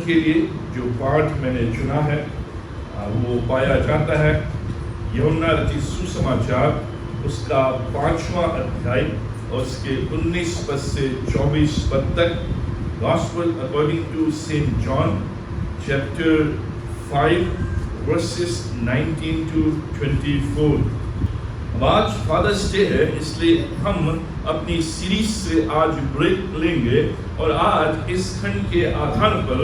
के लिए जो पाठ मैंने चुना है वो पाया जाता है यूहन्ना रचित सुसमाचार उसका 5वां अध्याय और उसके 19 पद से 24 पद तक। Gospel according to Saint John chapter 5 verses 19 to 24। अब आज फादर्स डे है, इसलिए हम अपनी सीरीज से आज ब्रेक लेंगे और आज इस खंड के आधार पर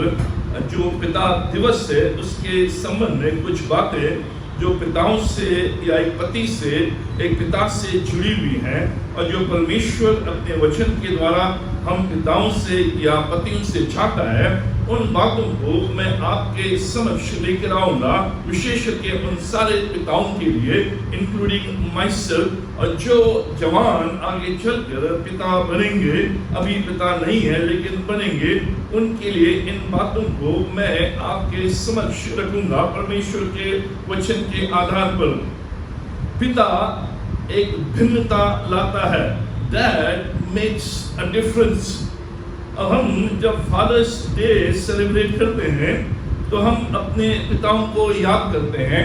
जो पिता दिवस है उसके संबंध में कुछ बातें जो पिताओं से या एक पति से एक पिता से जुड़ी हुई हैं और जो परमेश्वर अपने वचन के द्वारा हम पिताओं से या पतियों से चाहता है, उन बातों को मैं आपके समक्ष लेकर आऊंगा, विशेष करके उन सारे पिताओं के लिए इंक्लूडिंग माई सेल्फ, और जो जवान आगे चलकर पिता बनेंगे, अभी पिता नहीं है लेकिन बनेंगे, उनके लिए इन बातों को मैं आपके समक्ष रखूंगा परमेश्वर के वचन के आधार पर। पिता एक भिन्नता लाता है, That makes a difference। अब हम जब फादर्स डे सेलिब्रेट करते हैं तो हम अपने पिताओं को याद करते हैं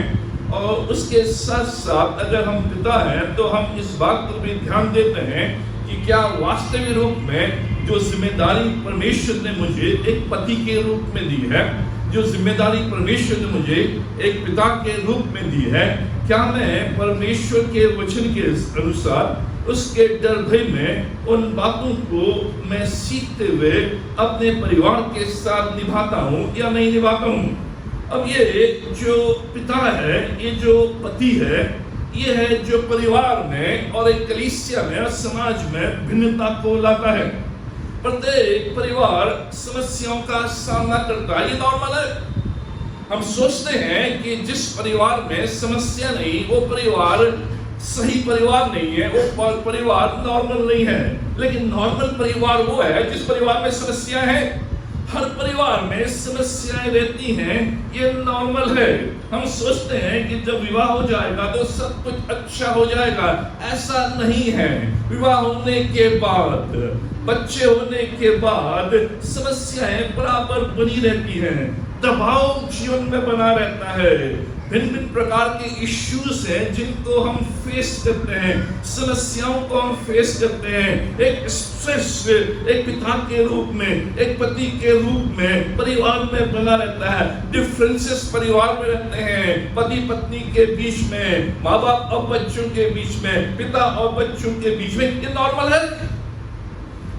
और उसके साथ साथ अगर हम पिता हैं तो हम इस बात पर भी ध्यान देते हैं कि क्या वास्तविक रूप में जो जिम्मेदारी परमेश्वर ने मुझे एक पति के रूप में दी है, जो जिम्मेदारी परमेश्वर ने मुझे एक पिता के रूप में दी है, क्या मैं परमेश्वर के वचन के अनुसार उसके डर भय में उन बातों को मैं सीखते हुए अपने परिवार के साथ निभाता हूँ या नहीं निभाता हूँ। अब ये जो पिता है, ये जो पति है, ये है जो परिवार में और एक कलीसिया में और समाज में भिन्नता को लाता है। प्रत्येक परिवार समस्याओं का सामना करता है, ये नॉर्मल है। हम सोचते हैं कि जिस परिवार में समस्या नहीं वो परिवार सही परिवार नहीं है, वो परिवार नॉर्मल नहीं है। लेकिन नॉर्मल परिवार वो है जिस परिवार में समस्या है। हर परिवार में समस्याएं रहती हैं, ये नॉर्मल है। हम सोचते हैं कि जब विवाह हो जाएगा तो सब कुछ अच्छा हो जाएगा, ऐसा नहीं है। विवाह होने के बाद, बच्चे होने के बाद समस्याएं बराबर बनी रहती हैं, दबाव जीवन में बना रहता है। भिन्न भिन्न प्रकार के इश्यूज हैं जिनको हम फेस करते हैं, समस्याओं को हम फेस करते हैं। एक स्ट्रेस एक पिता के रूप में, एक पति के रूप में परिवार में बना रहता है। डिफरेंसेस परिवार में रहते हैं, पति पत्नी के बीच में, माँ बाप और बच्चों के बीच में, पिता और बच्चों के बीच में। ये नॉर्मल है,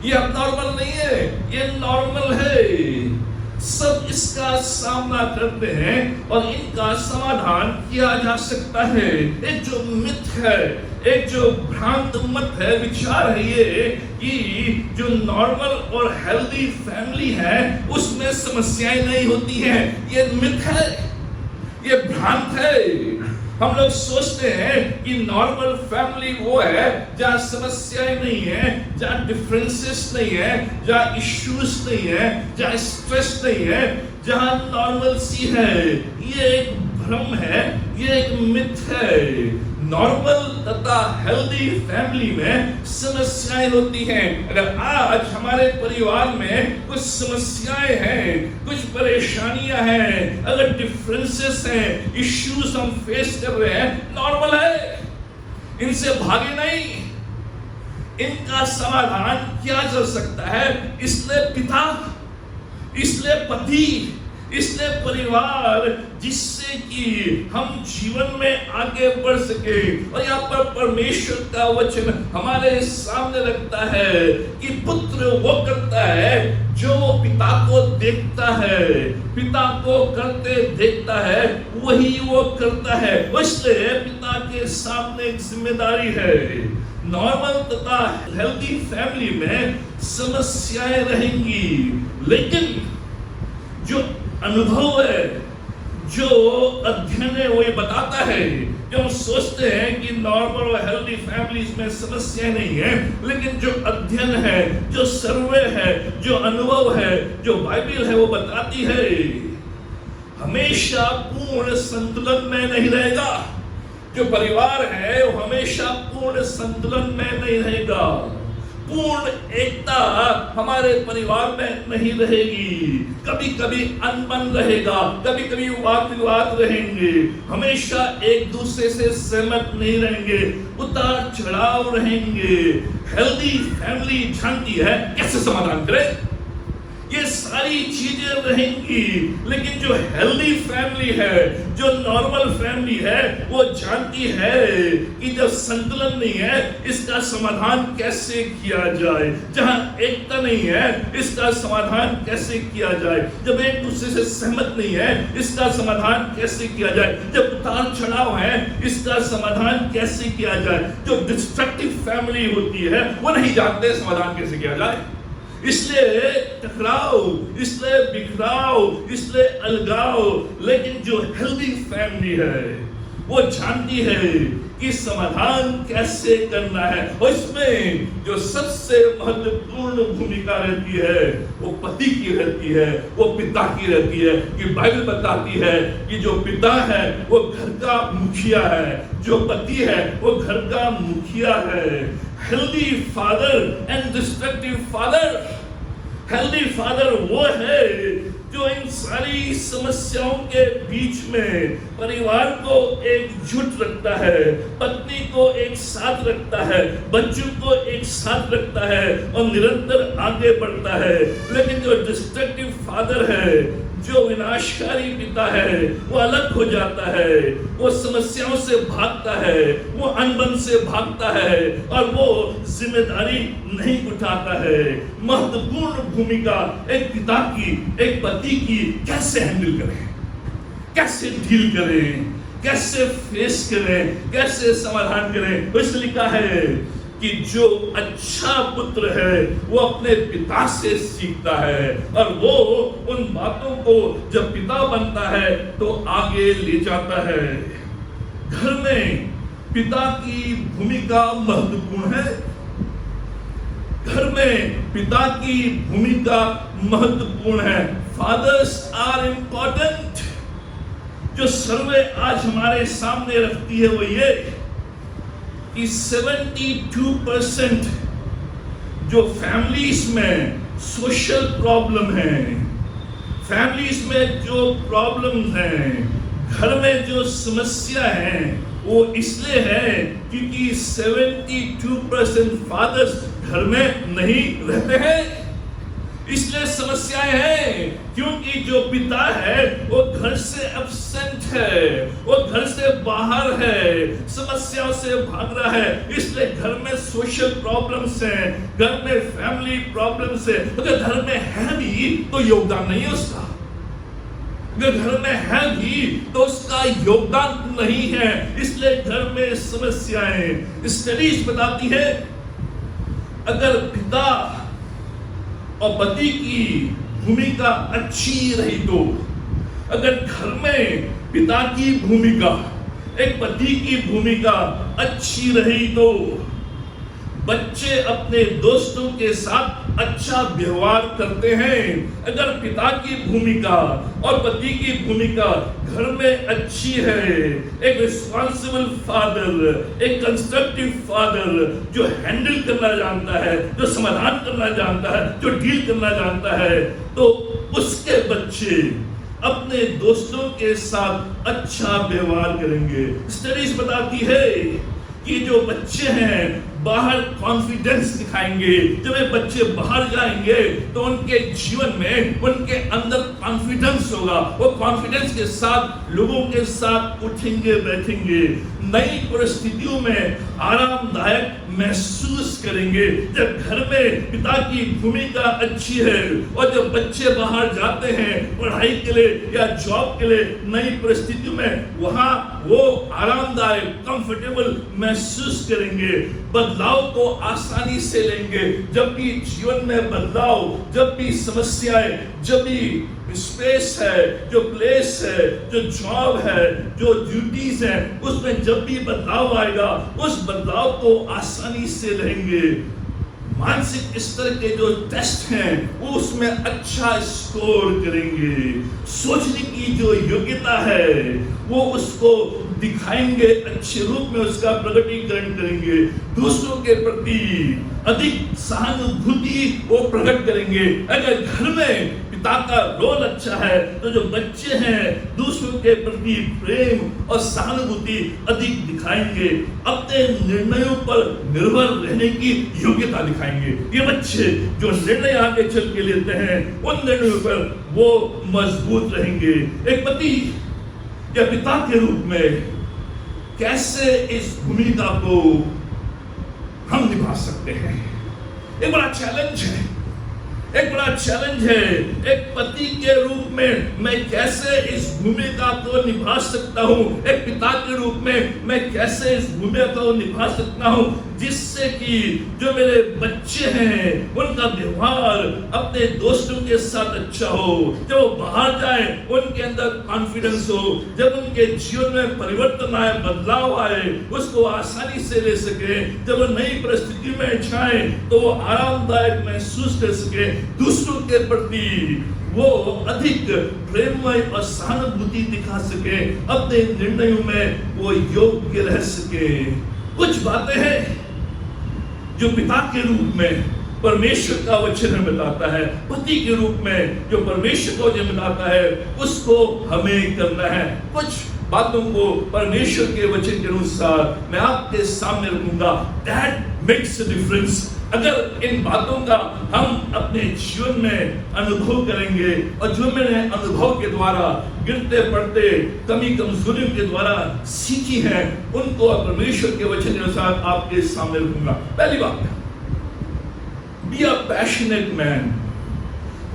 ये अब नॉर्मल नहीं है, ये नॉर्मल है। सब इसका सामना करते हैं और इनका समाधान किया जा सकता है। एक जो मिथ है, एक जो भ्रांत मत है, विचार है ये कि जो नॉर्मल और हेल्दी फैमिली है उसमें समस्याएं नहीं होती हैं, ये मिथ है, ये भ्रांत है। हम लोग सोचते हैं कि नॉर्मल फैमिली वो है जहाँ समस्याएं नहीं है, जहाँ डिफरेंसेस नहीं है, जहाँ इश्यूज नहीं है, जहाँ स्ट्रेस नहीं है, जहाँ नॉर्मल सी है। ये एक भ्रम है, ये एक मिथ है। नॉर्मल तथा हेल्दी फैमिली में समस्याएं होती हैं। अगर आज हमारे परिवार में कुछ समस्याएं हैं, कुछ परेशानियां हैं, अगर डिफरेंसेस हैं, इश्यूज हम फेस कर रहे हैं, नॉर्मल है, इनसे भागे नहीं। इनका समाधान किया जा सकता है। इसलिए पिता, इसलिए पति, इसलिए परिवार, जिससे कि हम जीवन में आगे बढ़ सके। और यहाँ पर परमेश्वर का वचन हमारे सामने रखता है कि पुत्र वो करता है जो पिता को देखता है, पिता को करते देखता है, वही वो करता है। इसलिए पिता के सामने एक जिम्मेदारी है। नॉर्मल तथा हेल्दी फैमिली में समस्याएं रहेंगी, लेकिन जो अनुभव है, जो अध्ययन है, वो ये बताता है कि हम सोचते हैं कि नॉर्मल और हेल्दी फैमिलीज में समस्याएं नहीं है, लेकिन जो अध्ययन है, जो सर्वे है, जो अनुभव है, जो बाइबल है, वो बताती है हमेशा पूर्ण संतुलन में नहीं रहेगा। जो परिवार है वो हमेशा पूर्ण संतुलन में नहीं रहेगा, पूर्ण एकता हमारे परिवार में नहीं रहेगी। कभी कभी अनबन रहेगा, कभी कभी वाद विवाद रहेंगे, हमेशा एक दूसरे से सहमत नहीं रहेंगे, उतार चढ़ाव रहेंगे। हेल्दी फैमिली जानती है कैसे समाधान करे, ये सारी चीजें रहेंगी। लेकिन जो हेल्दी फैमिली है, जो नॉर्मल फैमिली है, वो जानती है कि जब संतुलन नहीं है इसका समाधान कैसे किया जाए, जहां एकता नहीं है इसका समाधान कैसे किया जाए, जब एक दूसरे से सहमत नहीं है इसका समाधान कैसे किया जाए, जब उतार चढ़ाव है इसका समाधान कैसे किया जाए। जो डिस्ट्रक्टिव फैमिली होती है वो नहीं जानते समाधान कैसे किया जाए, इसलिए टकराव, इसलिए बिखराव, इसलिए अलगाव। लेकिन जो हेल्दी फैमिली है वो जानती है कि समाधान कैसे करना है, और इसमें जो सबसे महत्वपूर्ण भूमिका रहती है वो पति की रहती है, वो पिता की रहती है। कि बाइबल बताती है कि जो पिता है वो घर का मुखिया है, जो पति है वो घर का मुखिया है। Healthy father and destructive father. Healthy father वो है जो इन सारी समस्याओं के बीच में परिवार को एकजुट रखता है, पत्नी को एक साथ रखता है, बच्चों को एक साथ रखता है और निरंतर आगे बढ़ता है। लेकिन जो डिस्ट्रक्टिव फादर है, जो विनाशकारी पिता है, वो अलग हो जाता है, वो समस्याओं से भागता है, वो अनबन से भागता है और वो जिम्मेदारी नहीं उठाता है। महत्वपूर्ण भूमिका एक पिता की, एक पति की कैसे हैंडल करें, कैसे डील करें, कैसे फेस करें, कैसे समाधान करें। इसलिए लिखा है कि जो अच्छा पुत्र है वो अपने पिता से सीखता है और वो उन बातों को जब पिता बनता है तो आगे ले जाता है। घर में पिता की भूमिका महत्वपूर्ण है, घर में पिता की भूमिका महत्वपूर्ण है। Fathers are important. जो सर्वे आज हमारे सामने रखती है वो ये कि 72% जो फैमिलीज में सोशल प्रॉब्लम है, फैमिलीज में जो प्रॉब्लम है, घर में जो समस्या है, वो इसलिए है क्योंकि 72% फादर्स घर में नहीं रहते हैं। इसलिए समस्याएं हैं क्योंकि जो पिता है वो घर से एब्सेंट है, वो घर से बाहर है, समस्याओं से भाग रहा है। इसलिए घर में सोशल प्रॉब्लम्स हैं, घर में फैमिली प्रॉब्लम्स है। अगर घर में है भी तो योगदान नहीं है उसका, अगर घर में है भी तो उसका योगदान नहीं है। इसलिए घर में समस्याएं। स्टडीज बताती है अगर पिता और पति की भूमिका अच्छी रही तो, अगर घर में पिता की भूमिका, एक पति की भूमिका अच्छी रही तो बच्चे अपने दोस्तों के साथ अच्छा व्यवहार करते हैं। अगर पिता की भूमिका और पति की भूमिका घर में अच्छी है, एक रिस्पॉन्सिबल फादर, एक कंस्ट्रक्टिव फादर जो हैंडल करना जानता है, जो समाधान करना जानता है, जो डील करना जानता है, तो उसके बच्चे अपने दोस्तों के साथ अच्छा व्यवहार करेंगे। स्टडीज बताती है कि जो बच्चे हैं बाहर कॉन्फिडेंस दिखाएंगे। जब ये बच्चे बाहर जाएंगे तो उनके जीवन में, उनके अंदर कॉन्फिडेंस होगा। वो कॉन्फिडेंस के साथ लोगों के साथ उठेंगे, बैठेंगे, नई परिस्थितियों में आरामदायक महसूस करेंगे। जब घर में पिता की भूमिका अच्छी है और जब बच्चे बाहर जाते हैं पढ़ाई के लिए या जॉब के लिए नई परिस्थितियों में, वहां वो आरामदायक, कंफर्टेबल महसूस करेंगे, बदलाव को आसानी से लेंगे। जब भी जीवन में बदलाव, जब भी समस्याएं, जब भी स्पेस है, जो प्लेस है, जो जॉब है, जो ड्यूटीज है, उसमें जब भी बदलाव आएगा उस बदलाव को आसानी से लेंगे। मानसिक स्तर के जो टेस्ट हैं वो उसमें अच्छा स्कोर करेंगे। सोचने की जो योग्यता है वो उसको दिखाएंगे, अच्छे रूप में उसका प्रकटीकरण करेंगे, दूसरों के प्रति अधिक सहानुभूति वो प्रकट करेंगे। अगर घर में पिता का रोल अच्छा है तो जो बच्चे हैं दूसरों के प्रति प्रेम और सहानुभूति अधिक दिखाएंगे, अपने निर्णयों पर निर्भर रहने की योग्यता दिखाएंगे। ये बच्चे जो निर्णय आगे चल के लेते हैं उन निर्णयों पर वो मजबूत रहेंगे। एक पति या पिता के रूप में कैसे इस भूमिका को हम निभा सकते हैं? एक बड़ा चैलेंज है, एक बड़ा चैलेंज है। एक पति के रूप में मैं कैसे इस भूमिका को निभा सकता हूँ, एक पिता के रूप में मैं कैसे इस भूमिका को निभा सकता हूँ, जिससे कि जो मेरे बच्चे हैं उनका व्यवहार अपने दोस्तों के साथ अच्छा हो, जब वो बाहर जाए उनके अंदर कॉन्फिडेंस हो, जब उनके जीवन में परिवर्तन आए, बदलाव आए, उसको आसानी से ले सके, जब वो नई परिस्थिति में जाए तो वो आरामदायक महसूस कर सके, दूसरों के प्रति वो अधिक प्रेममय और सहानुभूति दिखा सके, अपने निर्णयों में वो योग्य रह सके। कुछ बातें हैं जो पिता के रूप में परमेश्वर का वचन हमें बताता है, पति के रूप में जो परमेश्वर का वचन बताता है उसको हमें करना है। कुछ बातों को परमेश्वर के वचन के अनुसार मैं आपके सामने रखूंगा। That makes a difference. अगर इन बातों का हम अपने जीवन में अनुभव करेंगे और जो मैंने अनुभव के द्वारा गिरते पड़ते कमी कमजोरियों के द्वारा सीखी है उनको परमेश्वर के वचन के अनुसार आपके सामने रखूंगा। पहली बात, बी अ पैशनेट मैन।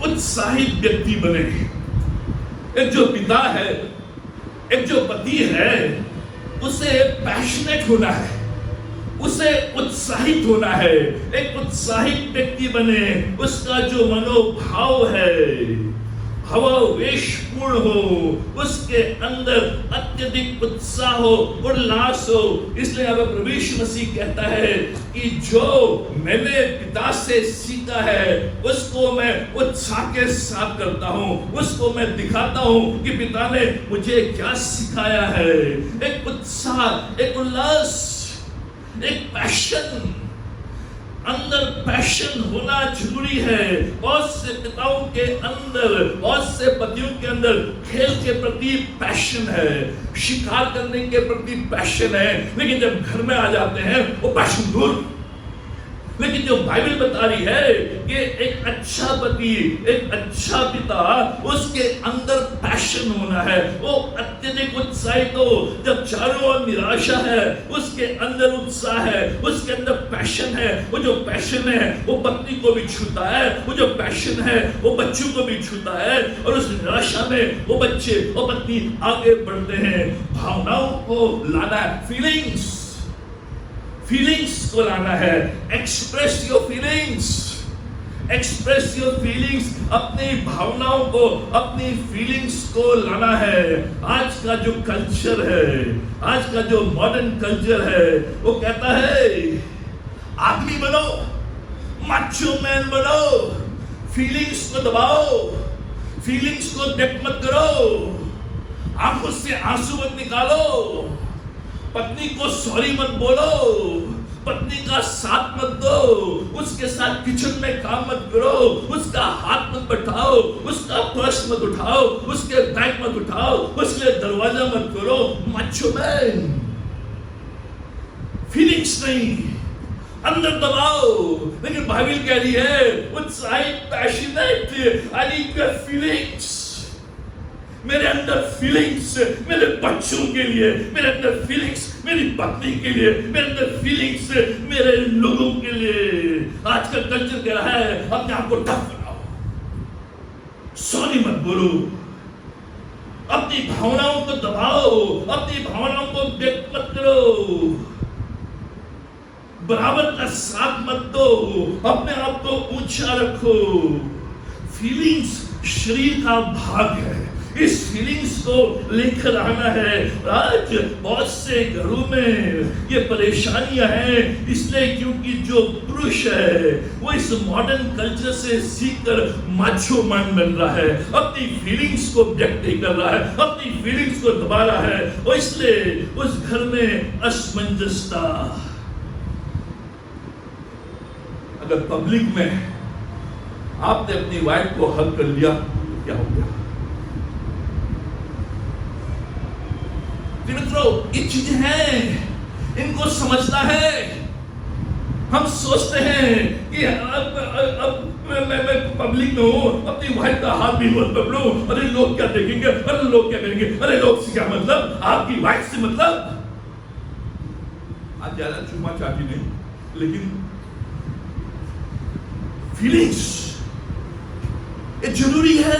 उत्साहित व्यक्ति बने। एक जो पिता है, एक जो पति है, उसे पैशनेट होना है, उसे उत्साहित होना है। एक उत्साहित व्यक्ति बने, उसका जो मनोभाव है भावावेशपूर्ण हो, उसके अंदर अत्यधिक उत्साह हो, उल्लास हो। इसलिए अब प्रभु यीशु मसीह कहता है कि जो मैंने पिता से सीखा है उसको मैं उत्साह के साथ करता हूँ, उसको मैं दिखाता हूँ कि पिता ने मुझे क्या सिखाया है। एक उत्साह, एक उल्लास, एक पैशन, अंदर पैशन होना जरूरी है। बहुत से पिताओं के अंदर, बहुत से पतियों के अंदर खेल के प्रति पैशन है, शिकार करने के प्रति पैशन है, लेकिन जब घर में आ जाते हैं वो पैशन दूर। लेकिन जो बाइबल बता रही है कि एक अच्छा पति, एक अच्छा पिता, उसके अंदर पैशन होना है, वो अत्यधिक उत्साहित हो। जब चारों ओर निराशा है उसके अंदर उत्साह है, उसके अंदर पैशन है। वो जो पैशन है वो पत्नी को भी छूता है, वो जो पैशन है वो बच्चों को भी छूता है, और उस निराशा में वो बच्चे और पत्नी आगे बढ़ते हैं। भावनाओं को लाना है, फीलिंग्स को लाना है। Express your feelings, express your feelings. अपनी भावनाओं को, अपनी फीलिंग्स को लाना है। आज का जो कल्चर है, आज का जो मॉडर्न कल्चर है, वो कहता है आदमी बनो, माचो मैन बनो, फीलिंग्स को दबाओ, फीलिंग्स को व्यक्त मत करो, आंखों से आंसू मत निकालो, पत्नी को सॉरी मत बोलो, पत्नी का साथ मत दो, उसके साथ किचन में काम मत करो, उसका हाथ मत बैठाओ, उसका पर्स मत उठाओ, उसके बैग मत उठाओ, उसके दरवाजा मत करो। माचो मैन, फीलिंग्स नहीं, अंदर दबाओ। लेकिन बाइबल कह रही है उत्साहित, passionate, I need your feelings. मेरे अंदर फीलिंग्स मेरे बच्चों के लिए, मेरे अंदर फीलिंग्स मेरी पत्नी के लिए, मेरे अंदर फीलिंग्स मेरे लोगों के लिए। आज का कल्चर कह रहा है अपने आप को टफ बनाओ, सॉरी मत बोलो, अपनी भावनाओं को दबाओ, अपनी भावनाओं को व्यक्त मत करो, बराबर का साथ मत दो, अपने आप को ऊंचा रखो। फीलिंग्स शरीर का भाग है, इस फीलिंग्स को लेकर आना है। आज बहुत से घरों में ये परेशानियां हैं, इसलिए क्योंकि जो पुरुष है वो इस मॉडर्न कल्चर से सीखकर माचो मैन बन रहा है, अपनी फीलिंग्स को व्यक्त नहीं कर रहा है, अपनी फीलिंग्स को दबा रहा है, और इसलिए उस घर में असमंजसता। अगर पब्लिक में आपने अपनी वाइफ को हक कर लिया, क्या हो गया? मित्रों, ये चीजें हैं, इनको समझना है। हम सोचते हैं कि अब मैं पब्लिक में हूं, अपनी वाइफ का हाथ भी मत पकड़ो, अरे लोग क्या देखेंगे, अरे लोग क्या करेंगे, अरे लोग से क्या मतलब, आपकी वाइफ से मतलब। आज ज्यादा चुम्मा चाटी नहीं, लेकिन फीलिंग्स ये जरूरी है।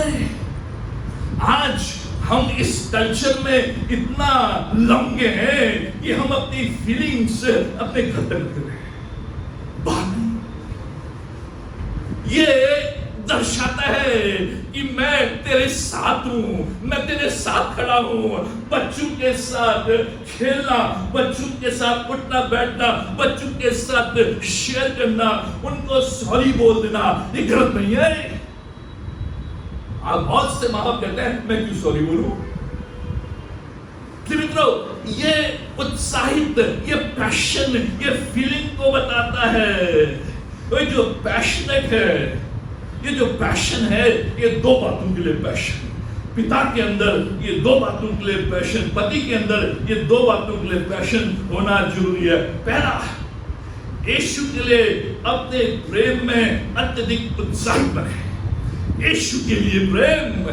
आज हम इस कल्चर में इतना लंगे हैं कि हम अपनी फीलिंग्स अपने घर तक रख रहे हैं, बाहर नहीं। ये दर्शाता है कि मैं तेरे साथ हूं, मैं तेरे साथ खड़ा हूं। बच्चों के साथ खेलना, बच्चों के साथ उठना बैठना, बच्चों के साथ शेयर करना, उनको सॉरी बोल देना, ये गलत नहीं है। आप बहुत से माँ बाप कहते हैं मैं क्यों सॉरी बोलूं? मित्रों, ये उत्साहित, ये पैशन, ये फीलिंग को बताता है। वो जो पैशनेट है, ये जो पैशन है, ये दो बातों के लिए पैशन। पिता के अंदर ये दो बातों के लिए पैशन, पति के अंदर ये दो बातों के लिए पैशन होना जरूरी है। पहला, यीशु के लिए अपने प्रेम में अत्यधिक उत्साहित बने। यीशु के लिए प्रेम,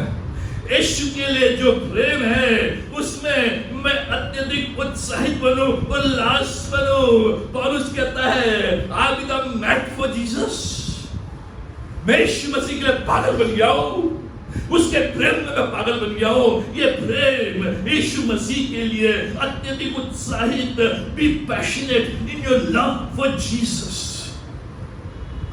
यीशु के लिए जो प्रेम है उसमें मैं अत्यधिक उत्साहित बनूं, उल्लास बनूं। पौलुस कहता है I become mad for Jesus. मैं यीशु मसीह के लिए पागल बन गया हूं, उसके प्रेम में मैं पागल बन गया हूं। ये प्रेम यीशु मसीह के लिए अत्यधिक उत्साहित, B passionate in your love for Jesus.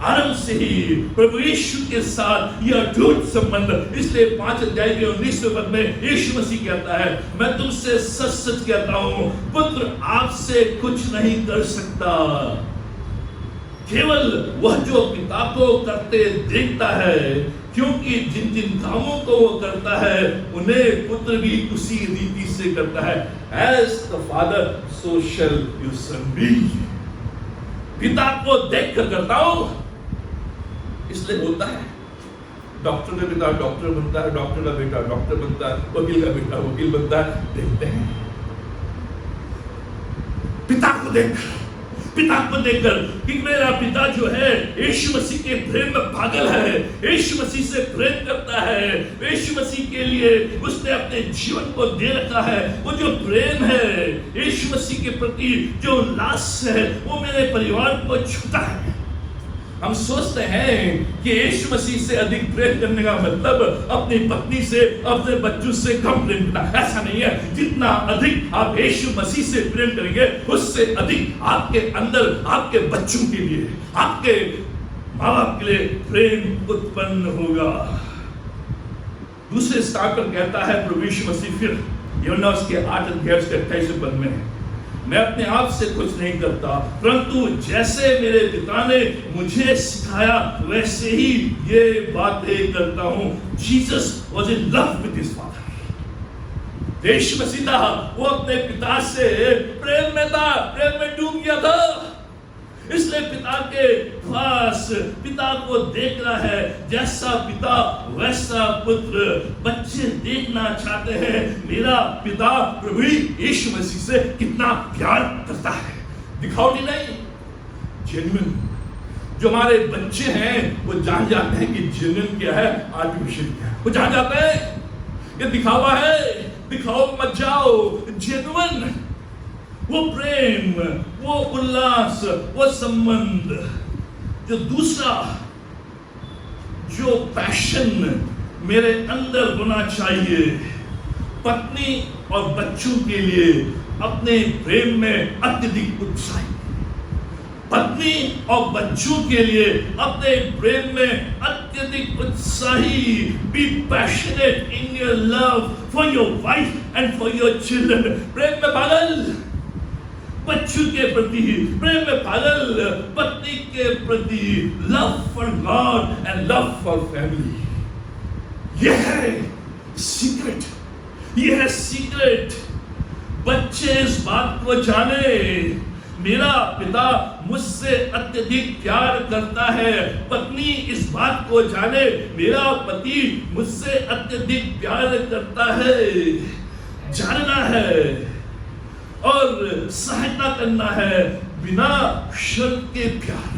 आरंभ से ही प्रभु यीशु के साथ यह अटूट संबंध। इसलिए 5 अध्याय के 19वें पद में यीशु मसीह कहता है मैं तुमसे सच सच कहता हूं, पुत्र आपसे कुछ नहीं कर सकता, केवल वह जो पिता को करते देखता है, क्योंकि जिन जिन कामों को वो करता है उन्हें पुत्र भी उसी रीति से करता है। As the father so shall your son be। पिता को देख कर करता हूं, इसलिए होता है डॉक्टर का बेटा डॉक्टर बनता है, डॉक्टर का बेटा डॉक्टर बनता है, वकील का बेटा वकील बनता है। देखते हैं पिता को देखकर कि मेरा पिता जो है यीशु मसीह के प्रेम में पागल है, यीशु मसीह से प्रेम करता है, यीशु मसीह के लिए उसने अपने जीवन को दे रखा है। वो जो प्रेम है यीशु मसीह के प्रति, जो उल्लास है, वो मेरे परिवार को छूता है। हम सोचते हैं कि यीशु मसीह से अधिक प्रेम करने का मतलब अपनी पत्नी से, अपने बच्चों से कम प्रेम करना। ऐसा नहीं है। जितना अधिक आप यीशु मसीह से प्रेम करेंगे, उससे अधिक आपके अंदर, आपके बच्चों के लिए, आपके माँ बाप के लिए प्रेम उत्पन्न होगा। दूसरे स्थान पर कहता है प्रभु यीशु मसीह फिर यूहन्ना उसके 8 अध्याय के 28वें पद में, मैं अपने आप से कुछ नहीं करता, परंतु जैसे मेरे पिता ने मुझे सिखाया वैसे ही ये बातें करता हूं। Jesus was in love with his father. Yeshu Masih था, वो अपने पिता से प्रेम में था, प्रेम में डूब गया था। इसलिए पिता के पास, पिता को देख रहा है, जैसा पिता वैसा पुत्र। बच्चे देखना चाहते हैं मेरा पिता प्रभु यीशु मसीह से कितना प्यार करता है। दिखावटी नहीं, जेन्युइन। जो हमारे बच्चे हैं वो जान जाते हैं कि जेन्युइन क्या है, आर्टिफिशियल क्या है। वो जान जाते हैं ये दिखावा है, दिखाओ मत जाओ। जेन्युइन वो प्रेम, वो उल्लास, वो संबंध। जो दूसरा जो पैशन मेरे अंदर होना चाहिए, पत्नी और बच्चों के लिए अपने प्रेम में अत्यधिक उत्साहित। पत्नी और बच्चों के लिए अपने प्रेम में अत्यधिक उत्साही, be passionate in your love for your wife and for your children. प्रेम में पागल बच्चों के प्रति, प्रेम में पागल पत्नी के प्रति, love for God and love for family. यह है सीक्रेट, यह है सीक्रेट। बच्चे इस बात को जाने, मेरा पिता मुझसे अत्यधिक प्यार करता है। पत्नी इस बात को जाने, मेरा पति मुझसे अत्यधिक प्यार करता है। जानना है और सहायता करना है बिना शर्त के प्यार,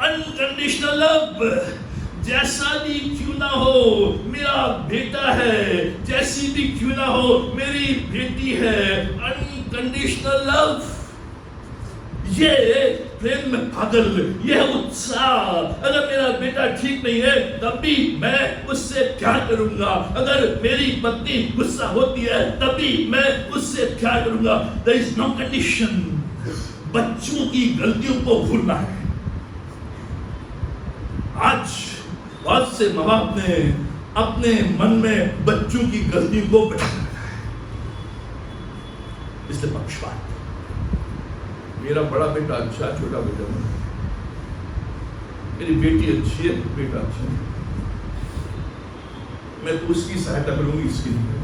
अनकंडीशनल लव। जैसा भी क्यों ना हो मेरा बेटा है, जैसी भी क्यों ना हो मेरी बेटी है, अनकंडीशनल लव। ये प्रेम में पागल, यह उत्साह। अगर मेरा बेटा ठीक नहीं है तब भी मैं उससे प्यार करूंगा, अगर मेरी पत्नी गुस्सा होती है तब भी मैं उससे प्यार करूंगा। There is no condition। बच्चों की गलतियों को भूलना है। आज बहुत से माँ बाप ने अपने मन में बच्चों की गलतियों को बैठा रखा है, इसलिए पक्षपात। मेरा बड़ा बेटा अच्छा, छोटा बेटा नहीं, मेरी बेटी अच्छी है, बेटा अच्छा है, मैं तो उसकी सहायता करूंगी, इसकी नहीं।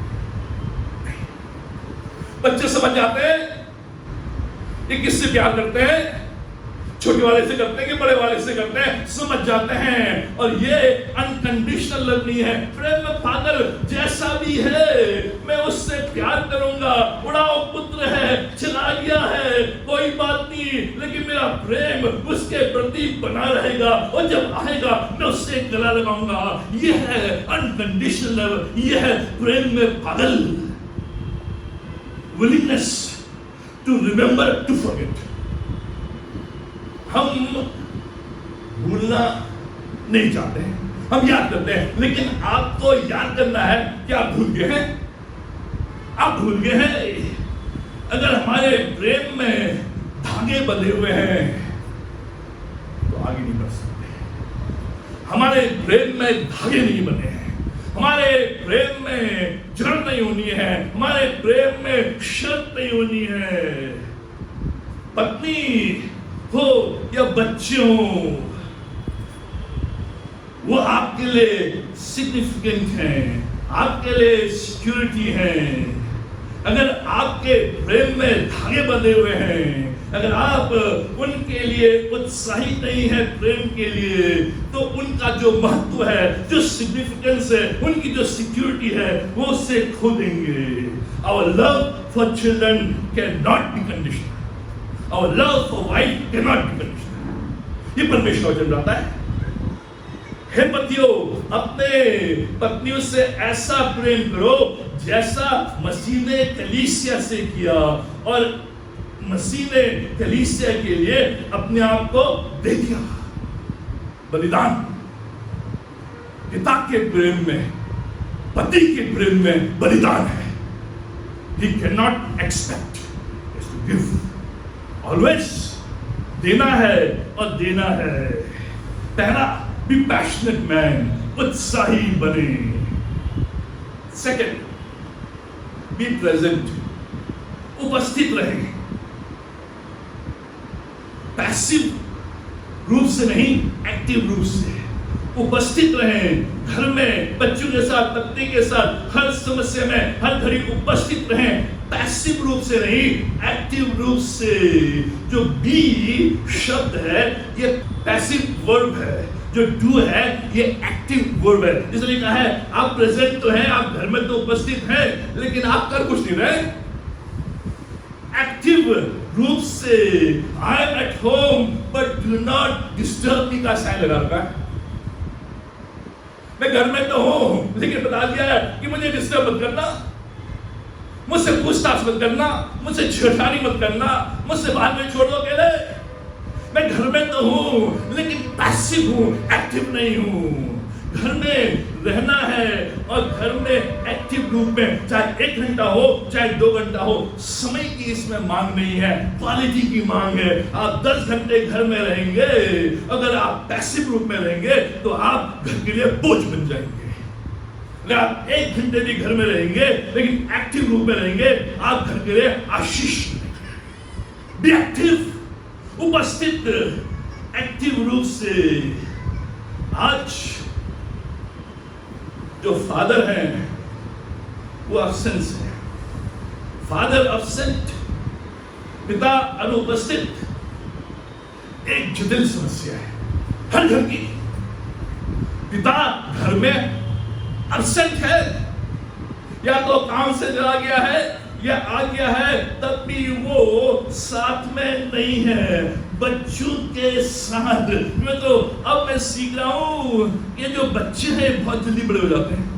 बच्चे समझ जाते हैं कि किससे प्यार करते हैं, छोटे वाले से करते हैं कि बड़े वाले से करते हैं, समझ जाते हैं। और ये अनकंडीशनल लव नहीं है। प्रेम में पागल जैसा भी है मैं उससे प्यार करूंगा। उड़ाओ पुत्र है, चला गया है, कोई बात नहीं, लेकिन मेरा प्रेम उसके प्रति बना रहेगा और जब आएगा मैं उससे गला लगाऊंगा। यह है अनकंडीशनल लव, यह है प्रेम में पागल। Willingness to remember to forget. हम भूलना नहीं चाहते हैं, हम याद करते हैं, लेकिन आपको याद करना है कि आप भूल गए हैं, आप भूल गए हैं। अगर हमारे प्रेम में धागे बंधे हुए हैं तो आगे नहीं बढ़ सकते। हमारे प्रेम में धागे नहीं बने हैं, हमारे प्रेम में जड़ नहीं होनी है, हमारे प्रेम में शर्त नहीं होनी है। पत्नी हो या बच्चे हो, वो आपके लिए सिग्निफिकेंट हैं, आपके लिए सिक्योरिटी है। अगर आपके प्रेम में धागे बंधे हुए हैं, अगर आप उनके लिए उत्साहित नहीं है प्रेम के लिए, तो उनका जो महत्व है, जो सिग्निफिकेंस है, उनकी जो सिक्योरिटी है, वो उससे खो देंगे। Our love for children cannot be conditional. Our love for wife cannot be conditional। ये परमेश्वर वचन बताता है। हे पतियों, अपने पत्नियों से ऐसा प्रेम करो जैसा मसीह ने कलीसिया से किया, और मसीह ने कलीसिया के लिए अपने आप को दे दिया। बलिदान पिता के प्रेम में, पति के प्रेम में बलिदान है। He cannot expect us to give। Always देना है और देना है। पहला, बी पैशनेट मैन, उत्साही बने। सेकंड, बी प्रेजेंट, उपस्थित रहे। पैसिव रूप से नहीं, एक्टिव रूप से उपस्थित रहें। घर में बच्चों के साथ, पत्नी के साथ, हर समस्या में हर घड़ी उपस्थित रहें। पैसिव रूप से नहीं, एक्टिव रूप से। जो बी शब्द है ये पैसिव वर्ब है, जो डू है ये एक्टिव वर्ब है। इसलिए कहा है आप प्रेजेंट तो हैं, आप घर में तो उपस्थित हैं, लेकिन आप कर कुछ नहीं रहे। एक्टिव रूप से I am at home but do not disturb me का साइन लगा रखा है। मैं घर में तो हूं, लेकिन बता दिया है कि मुझे डिस्टर्ब मत करना, मुझसे पूछताछ मत करना, मुझसे छेड़खानी मत करना, मुझसे बाद में छोड़ दो अकेले। मैं घर में तो हूं, लेकिन पैसिव हूं, एक्टिव नहीं हूं। घर में रहना है और घर में एक्टिव रूप में, चाहे 1 घंटा हो चाहे 2 घंटा हो, समय की इसमें मांग नहीं है, क्वालिटी की मांग है। आप 10 घंटे घर में रहेंगे, अगर आप पैसिव रूप में रहेंगे तो आप घर के लिए बोझ बन जाएंगे। अगर आप 1 घंटे भी घर में रहेंगे लेकिन एक्टिव रूप में रहेंगे, आप घर के लिए आशीष। बी एक्टिव, उपस्थित, एक्टिव रूप से। आज जो फादर हैं वो अब्सेंस है, फादर अब्सेंट, पिता अनुपस्थित, एक जटिल समस्या है हर घर की। पिता घर में अब्सेंट है, या तो काम से चला गया है या आ गया है, तब भी वो साथ में नहीं है बच्चों के साथ। अब मैं सीख रहा हूं, ये जो बच्चे हैं बहुत जल्दी बड़े हो जाते हैं,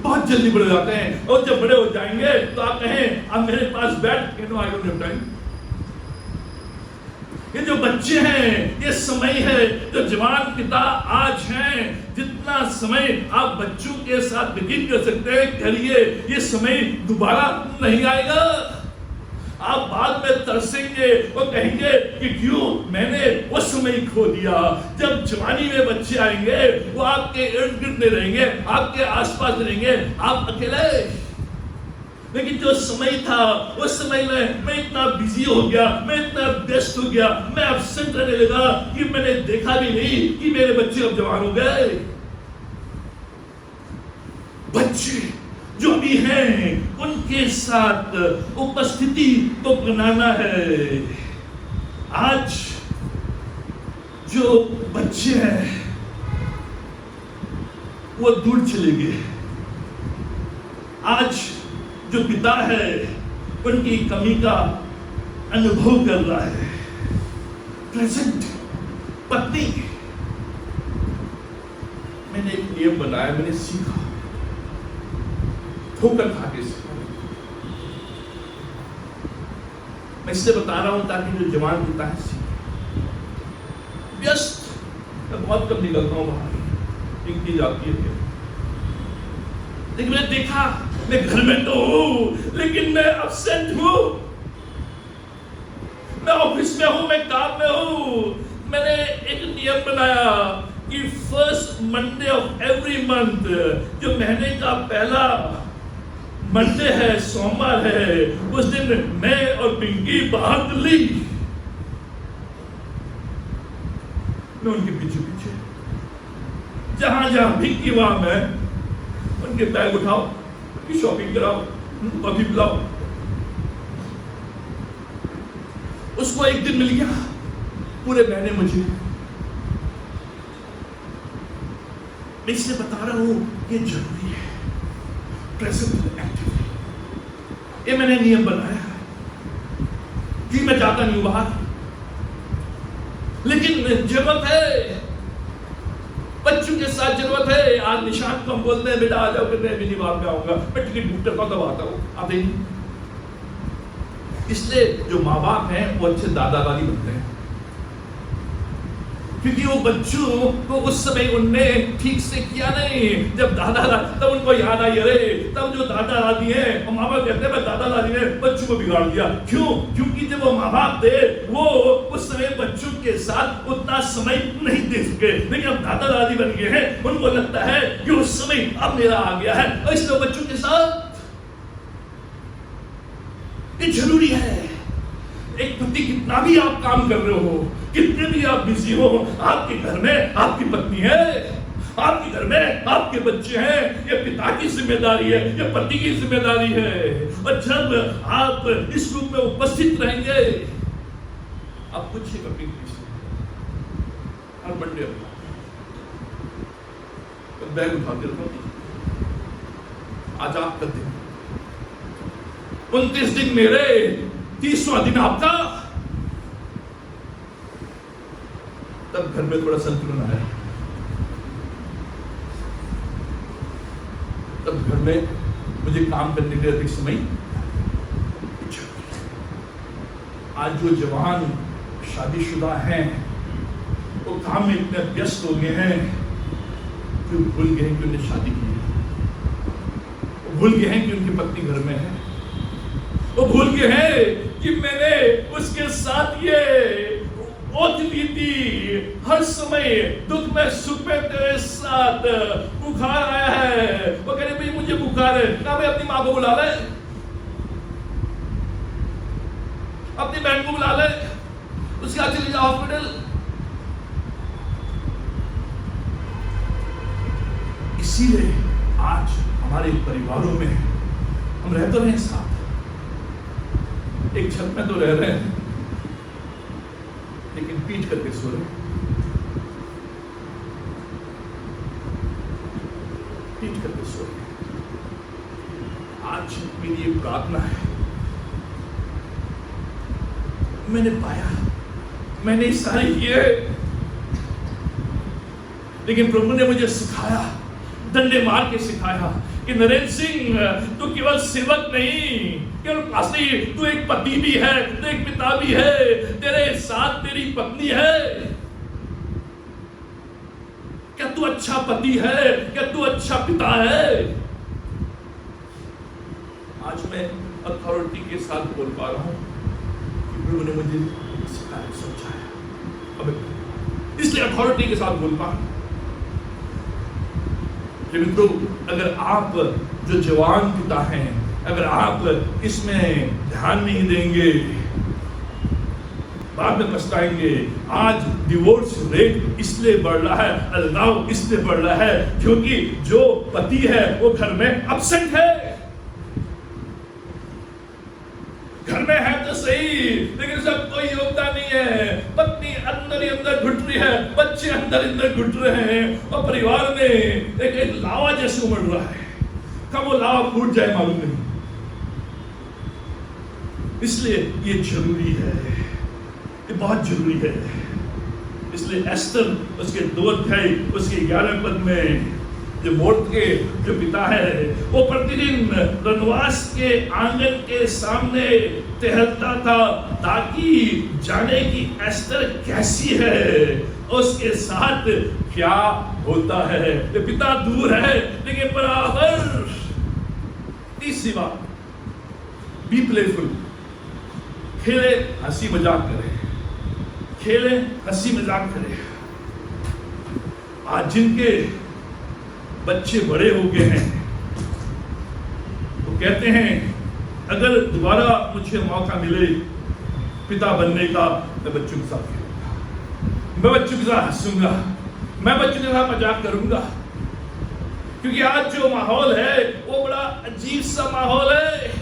बहुत जल्दी बड़े हो जाते हैं। और जब बड़े हो जाएंगे तो आप कहें अब मेरे पास बैठ, no I don't have time. ये जो बच्चे हैं, ये समय है, जो जवान पिता आज हैं, जितना समय आप बच्चों के साथ व्यतीत कर सकते हैं करिए, ये समय दोबारा नहीं आएगा। आप बाद में तरसेंगे और कहेंगे कि क्यों मैंने वो समय खो दिया। जब जवानी में बच्चे आएंगे वो आपके इर्द गिर्द नहीं रहेंगे, आपके आसपास रहेंगे, आप अकेले। लेकिन जो समय था उस समय में मैं इतना बिजी हो गया, मैं इतना व्यस्त हो गया, मैं एब्सेंट रहने लगा कि मैंने देखा भी नहीं कि मेरे बच्चे अब जवान हो गए। बच्चे जो भी हैं उनके साथ उपस्थिति तो बनाना है। आज जो बच्चे हैं वो दूर चले गए। आज जो पिता है उनकी कमी का अनुभव कर रहा है। प्रेजेंट पत्नी, मैंने एक नियम बनाया, मैंने सीखा, ठोकर खा के सीखा। मैं इसलिए बता रहा हूं ताकि जो जवान पिता है सीखे। व्यस्त, मैं बहुत कम निकलता हूं बाहर, एक चीज आती है, लेकिन मैंने देखा मैं घर में तो हूं लेकिन मैं एब्सेंट हूं। मैं ऑफिस में हूं, मैं काम में हूं। मैंने एक नियम बनाया कि first Monday of every month, जो महीने का पहला मंडे है, सोमवार है, उस दिन मैं और पिंकी बाहर दिल्ली। मैं उनके पीछे पीछे, जहां जहां पिंकी वहां मैं, उनके बैग उठाओ, उनकी शॉपिंग कराओ, कॉफी पिलाओ। उसको एक दिन मिल गया, पूरे महीने मुझे। मैं इसलिए बता रहा हूं ये जरूरी है, प्रेजेंट एक्टिव। ये मैंने नियम बनाया है कि मैं जाता नहीं हूं बाहर, लेकिन जरूरत है, बच्चों के साथ जरूरत है। आज निशांत को हम बोलते हैं बेटा आ जाओ, मैं भी नहीं बाद में आऊंगा, मैं टिकट बुक करता हूं तब आता हूं, आते ही। इसलिए जो माँ बाप हैं वो अच्छे दादा दादी बनते हैं, क्योंकि वो बच्चों को उस समय उनने ठीक से किया नहीं। जब दादा तब उनको याद आई, अरे तब जो दादा दादी हैं, और माँ बाप कहते हैं दादा दादी ने बच्चों को बिगाड़ दिया। क्यों? क्योंकि जब वो माँ बाप थे वो उस समय बच्चों के साथ उतना समय नहीं दे सके, लेकिन अब दादा दादी बन गए हैं, उनको लगता है कि उस समय अब मेरा आ गया है, और इसलिए बच्चों के साथ ये जरूरी है। एक पति कितना भी आप काम कर रहे हो, कितने भी आप बिजी हो, आपके घर में आपकी पत्नी है, आपके घर में आपके बच्चे हैं, ये पिता की जिम्मेदारी है, ये पति की जिम्मेदारी है। और जब आप इस रूप में उपस्थित रहेंगे, आप पूछिए कभी हर मंडे बैग उठाते रहो, आज आपका दिन, 29 दिन मेरे, 30वां दिन आपका। तब घर में थोड़ा संतुलन आया, तब घर में मुझे काम करने के लिए अधिक समय। आज जो जवान शादीशुदा हैं वो काम में इतने व्यस्त हो गए हैं जो भूल गए हैं कि उन्हें शादी की है, वो भूल गए हैं कि उनकी पत्नी घर में है, वो भूल गए हैं कि मैंने उसके साथ ये ओथ ली थी, हर समय दुख में सुख में तेरे साथ। बुखार आया है, वो कह रहे भाई मुझे बुखार है, ना भाई अपनी माँ को बुला ले, अपनी बहन को बुला ले, उसके साथ चली जाओ हॉस्पिटल। इसीलिए आज हमारे परिवारों में हम रह तो रहे हैं साथ, एक छत में तो रह रहे हैं, लेकिन पीट करके सो रहे, पीट करके सो रहे। आज मेरी ये प्रार्थना है, मैंने पाया, मैंने सारे किए, लेकिन प्रभु ने मुझे सिखाया, डंडे मार के सिखाया कि नरेंद्र सिंह तू केवल सेवक नहीं, केवल पास नहीं, तू एक पति भी है, तू एक पिता भी है, तेरे साथ तेरी पत्नी है। क्या तू अच्छा पति है? क्या तू अच्छा पिता है? आज मैं अथॉरिटी के साथ बोल पा रहा हूं कि प्रभु ने मुझे सिखाया, समझाया, अब इसलिए अथॉरिटी के साथ बोल पा। मित्रों, अगर आप जो जवान पिता हैं, अगर आप इसमें ध्यान नहीं देंगे, बाद में पछताएंगे। आज डिवोर्स रेट इसलिए बढ़ रहा है, अलगाव इसलिए बढ़ रहा है क्योंकि जो पति है वो घर में एब्सेंट है। घर में है तो सही, लेकिन सब कोई योगदान नहीं है। पत्नी अंदर ही अंदर घुट रही है, बच्चे अंदर अंदर घुट रहे हैं, और परिवार में एक लावा जैसे उमड़ रहा है। कब वो लावा फूट जाए मालूम नहीं। इसलिए ये जरूरी है, ये बहुत जरूरी है। इसलिए एस्तर उसके 2 अध्याय उसके 11 पद में जो मोर्दकै जो पिता है वो प्रतिदिन वनवास के आंगन के सामने टहलता था ताकि जाने की एस्तर कैसी है, उसके साथ क्या होता है। ये पिता दूर है लेकिन बराबर। तीसरी बात, बी प्लेफुल, खेले हंसी मजाक करे, खेले हंसी मजाक करे। आज जिनके बच्चे बड़े हो गए हैं वो कहते हैं अगर दोबारा मुझे मौका मिले पिता बनने का, मैं बच्चों के साथ खेलूंगा, मैं बच्चों के साथ हंसूंगा, मैं बच्चों के साथ मजाक करूंगा। क्योंकि आज जो माहौल है वो बड़ा अजीब सा माहौल है।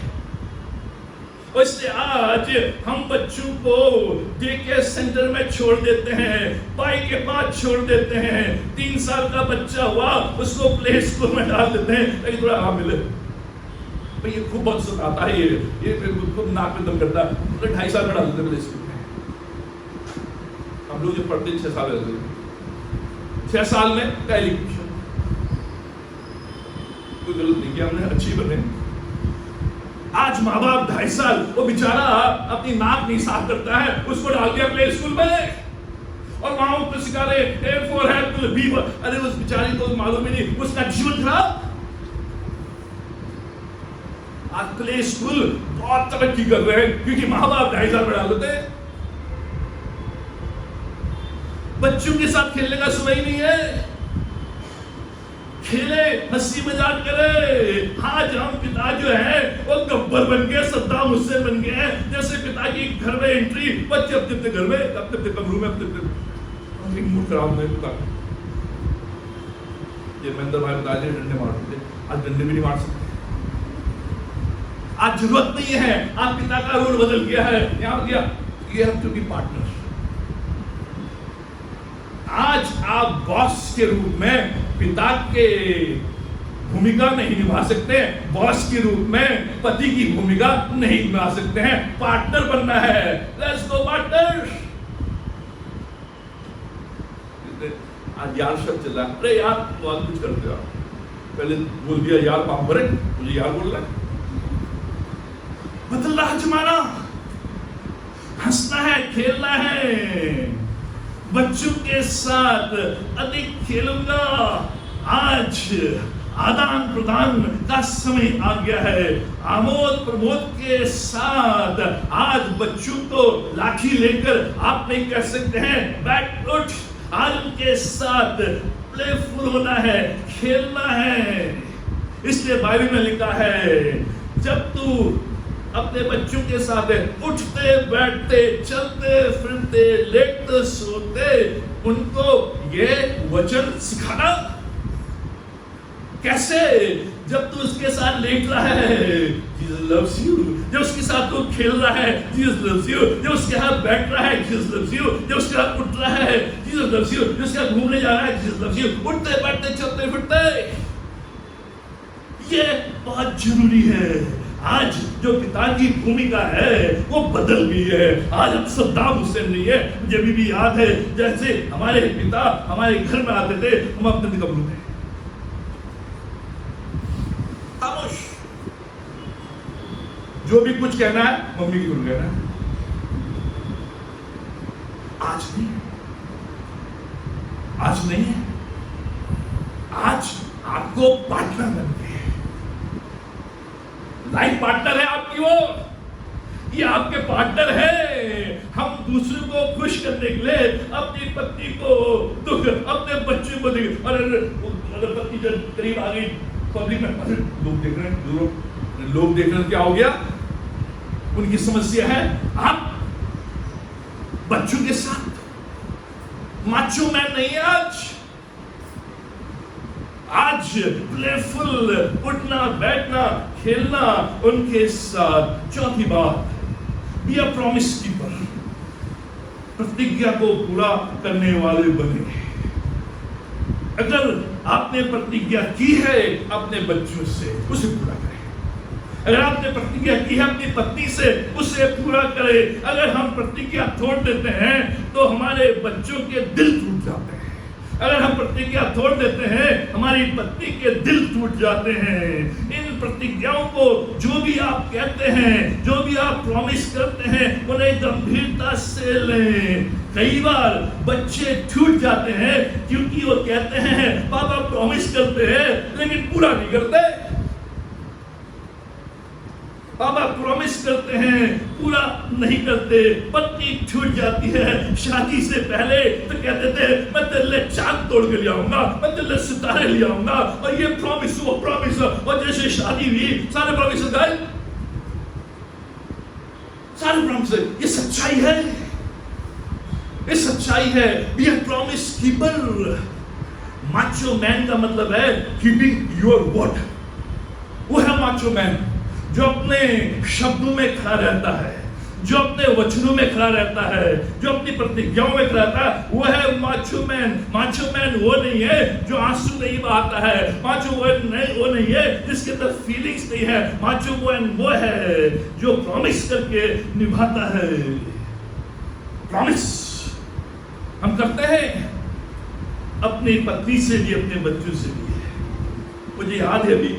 इसलिए आज हम बच्चों को डे केयर सेंटर में छोड़ देते हैं, पाई के पास छोड़ देते हैं। 3 साल का बच्चा हुआ उसको प्ले स्कूल में डाल देते हैं ताकि थोड़ा आराम मिले। भाई ये खूब बहुत सताता है, ये खूब नाक में दम करता है। 2.5 साल में डाल देते प्ले स्कूल में। हम लोग जो पढ़ते 6 साल रहते हैं, 6 साल में एलिक्शन, कोई गलत नहीं किया हमने, अच्छी बने। आज माँ बाप 2.5 साल, वो बेचारा अपनी नाक नहीं साफ करता है, उसको डाल दिया प्ले स्कूल में, और वहां उसको सिखा रहे A for apple, B for, अरे उस बेचारी को मालूम ही नहीं, उसका जीवन खराब। आज प्ले स्कूल बहुत तरक्की कर रहे हैं क्योंकि माँ बाप 2.5 साल में डाल देते हैं। बच्चों के साथ खेलने का समय ही नहीं है। खेले हंसी मजाक करे। आज हम पिता जो है वो गब्बर बन गए, सद्दाम हुसैन बन गए हैं। जैसे पिता की घर में एंट्री, बच्चे अपने घर में, अपने कमरों में, अपने मूड खराब नहीं पिता। ये महेंद्र भाई बता रहे डंडे मारते थे, आज डंडे भी नहीं मार सकते। आज जरूरत नहीं है, आज पिता का रोल बदल गया है। यहाँ गया ये हैव टू बी पार्टनर। आज आप बॉस के रूप में पिता के भूमिका नहीं निभा सकते, बॉस के रूप में पति की भूमिका नहीं निभा सकते हैं। पार्टनर बनना है, लेट्स गो पार्टनर। आज यार शब्द चला, अरे यार बहुत कुछ करते हो, पहले बोल दिया यार पापरे, मुझे यार बोल रहा है। बदल रहा जमाना, हंसना है, खेलना है, बच्चों के साथ अधिक खेलूंगा, आज आदान प्रदान का समय आ गया है। आमोद प्रमोद के साथ आज बच्चों को लाठी लेकर आप नहीं कह सकते हैं बैठ उठ। आज उनके साथ प्लेफुल होना है, खेलना है। इसलिए बाइबल में लिखा है जब तू अपने बच्चों के साथ उठते बैठते चलते फिरते लेटते सोते उनको ये वचन सिखाना। कैसे? जब तू उसके साथ लेट रहा है जीसस लव्स यू, जब उसके साथ तू खेल रहा है जीसस लव्स यू, जब उसके साथ बैठ रहा है जीसस लव्स यू, जब उसके साथ उठ रहा है जीसस लव्स यू, जब उसके साथ घूमने जा रहा है जीसस लव्स यू। उठते बैठते चलते फिरते ये बहुत जरूरी है। आज जो पिता की भूमिका है वो बदल गई है। आज हम सद्दाम हुसैन नहीं है। मुझे भी याद है जैसे हमारे पिता हमारे घर में आते थे, हम अपने कमरों में खामोश, जो भी कुछ कहना है मम्मी की गुरु कहना है। आज नहीं, आज नहीं है। आज आपको पार्टनर बन गए, लाइफ पार्टनर है आपकी, वो ये आपके पार्टनर है। हम दूसरे को खुश करने के लिए अपनी पत्नी को दुख, अपने बच्चे को दुख। अगर पत्नी जब करीब आ गई पब्लिक में, लोग देख रहे हैं, लोग देख रहे हैं, क्या हो गया? उनकी समस्या है आप बच्चों के साथ माचो मैन नहीं है। आज प्लेफुल उठना बैठना खेलना उनके साथ। चौथी बात, बी अ प्रॉमिस कीपर, प्रतिज्ञा को पूरा करने वाले बने। अगर आपने प्रतिज्ञा की है अपने बच्चों से, उसे पूरा करें। अगर आपने प्रतिज्ञा की है अपनी पत्नी से, उसे पूरा करें। अगर हम प्रतिज्ञा तोड़ देते हैं तो हमारे बच्चों के दिल टूट जाते हैं। अगर हम प्रतिज्ञा तोड़ देते हैं हमारी पत्नी के दिल टूट जाते हैं। इन प्रतिज्ञाओं को जो भी आप कहते हैं, जो भी आप प्रॉमिस करते हैं, उन्हें गंभीरता से लें। कई बार बच्चे छूट जाते हैं क्योंकि वो कहते हैं पापा प्रॉमिस करते हैं लेकिन पूरा नहीं करते। पापा प्रॉमिस करते हैं पूरा नहीं करते। पत्नी छूट जाती है। शादी से पहले तो कहते थे मैं तेरे लिए चांद तोड़ के ले आऊंगा, मैं तेरे लिए सितारे ले आऊंगा, और ये प्रॉमिस वो प्रॉमिस, और जैसे शादी हुई सारे प्रॉमिस गए, सारे प्रॉमिस। ये सच्चाई है, ये सच्चाई है। Be a promise keeper. Macho man का मतलब है कीपिंग योर वर्ड। वो है माचो मैन जो अपने शब्दों में खड़ा रहता है, जो अपने वचनों में खड़ा रहता है, जो अपनी प्रतिज्ञाओं में खड़ा रहता है, वो है माचो मैन। माचो मैन वो नहीं है जो आंसू नहीं बहाता है। माचो वो नहीं है जिसके अंदर फीलिंग्स नहीं है। माचो मैन वो है जो प्रॉमिस करके निभाता है। प्रॉमिस हम करते हैं अपनी पत्नी से भी, अपने बच्चों से भी। मुझे याद है अभी